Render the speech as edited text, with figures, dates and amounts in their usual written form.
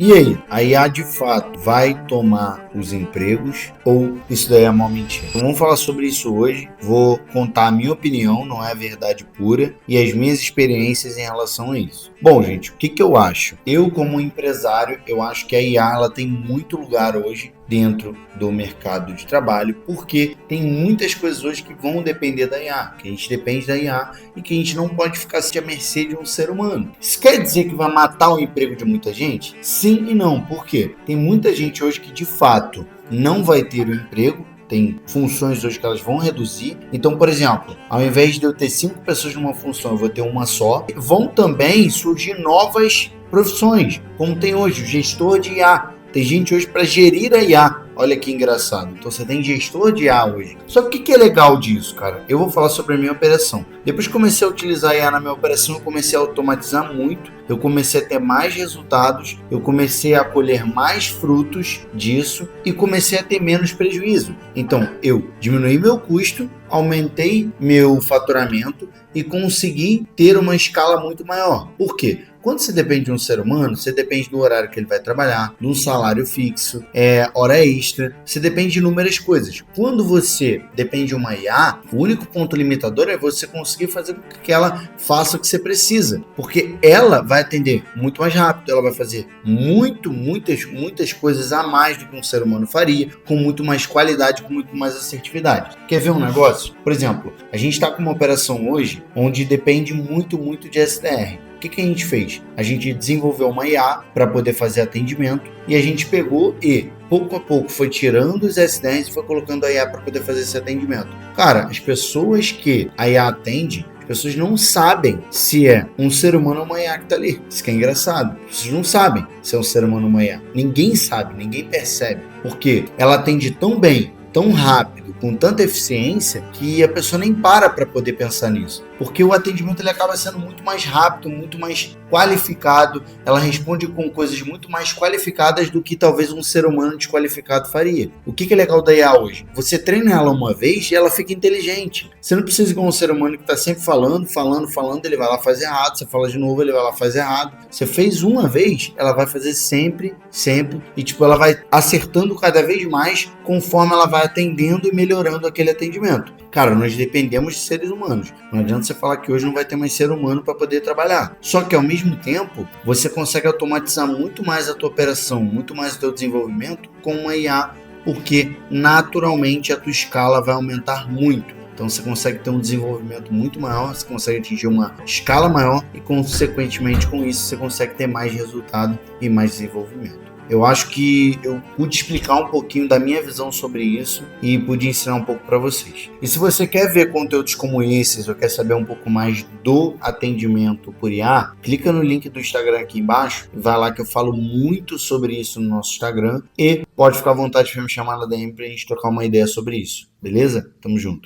E aí, a IA de fato vai tomar os empregos ou isso daí é uma mentira? Então, vamos falar sobre isso hoje. Vou contar a minha opinião, não é a verdade pura, e as minhas experiências em relação a isso. Bom, gente, o que eu acho? Eu, como empresário, eu acho que a IA ela tem muito lugar hoje dentro do mercado de trabalho, porque tem muitas coisas hoje que vão depender da IA, que a gente depende da IA e que a gente não pode ficar à mercê de um ser humano. Isso quer dizer que vai matar o emprego de muita gente? Sim e não. Por quê? Tem muita gente hoje que de fato não vai ter o emprego, tem funções hoje que elas vão reduzir. Então, por exemplo, ao invés de eu ter 5 pessoas numa função, eu vou ter uma só. Vão também surgir novas profissões, como tem hoje o gestor de IA. Tem gente hoje para gerir a IA. Olha que engraçado. Então você tem gestor de IA hoje. Só que o que é legal disso, cara? Eu vou falar sobre a minha operação. Depois que comecei a utilizar a IA na minha operação, eu comecei a automatizar muito. Eu comecei a ter mais resultados. Eu comecei a colher mais frutos disso e comecei a ter menos prejuízo. Então eu diminuí meu custo, aumentei meu faturamento e consegui ter uma escala muito maior. Por quê? Quando você depende de um ser humano, você depende do horário que ele vai trabalhar, de um salário fixo, hora extra, você depende de inúmeras coisas. Quando você depende de uma IA, o único ponto limitador é você conseguir fazer com que ela faça o que você precisa, porque ela vai atender muito mais rápido, ela vai fazer muitas coisas a mais do que um ser humano faria, com muito mais qualidade, com muito mais assertividade. Quer ver um negócio? Por exemplo, a gente está com uma operação hoje onde depende muito de SDR. O que a gente fez? A gente desenvolveu uma IA para poder fazer atendimento e a gente pegou e, pouco a pouco, foi tirando os S10 e foi colocando a IA para poder fazer esse atendimento. Cara, as pessoas que a IA atende, as pessoas não sabem se é um ser humano ou uma IA que está ali. Isso que é engraçado. As pessoas não sabem se é um ser humano ou uma IA. Ninguém sabe, ninguém percebe. Porque ela atende tão bem, tão rápido, com tanta eficiência, que a pessoa nem para poder pensar nisso. Porque o atendimento ele acaba sendo muito mais rápido, muito mais qualificado, ela responde com coisas muito mais qualificadas do que talvez um ser humano desqualificado faria. O que é legal da IA hoje? Você treina ela uma vez e ela fica inteligente. Você não precisa ir com um ser humano que está sempre falando, ele vai lá fazer errado, você fala de novo, ele vai lá fazer errado. Você fez uma vez, ela vai fazer sempre, e ela vai acertando cada vez mais conforme ela vai atendendo e melhorando aquele atendimento. Cara, nós dependemos de seres humanos. Não adianta você falar que hoje não vai ter mais ser humano para poder trabalhar. Só que ao mesmo tempo, você consegue automatizar muito mais a tua operação, muito mais o teu desenvolvimento com uma IA, porque naturalmente a tua escala vai aumentar muito. Então você consegue ter um desenvolvimento muito maior, você consegue atingir uma escala maior e consequentemente com isso você consegue ter mais resultado e mais desenvolvimento. Eu acho que eu pude explicar um pouquinho da minha visão sobre isso e pude ensinar um pouco para vocês. E se você quer ver conteúdos como esses ou quer saber um pouco mais do atendimento por IA, clica no link do Instagram aqui embaixo e vai lá que eu falo muito sobre isso no nosso Instagram e pode ficar à vontade de me chamar na DM pra gente trocar uma ideia sobre isso, beleza? Tamo junto.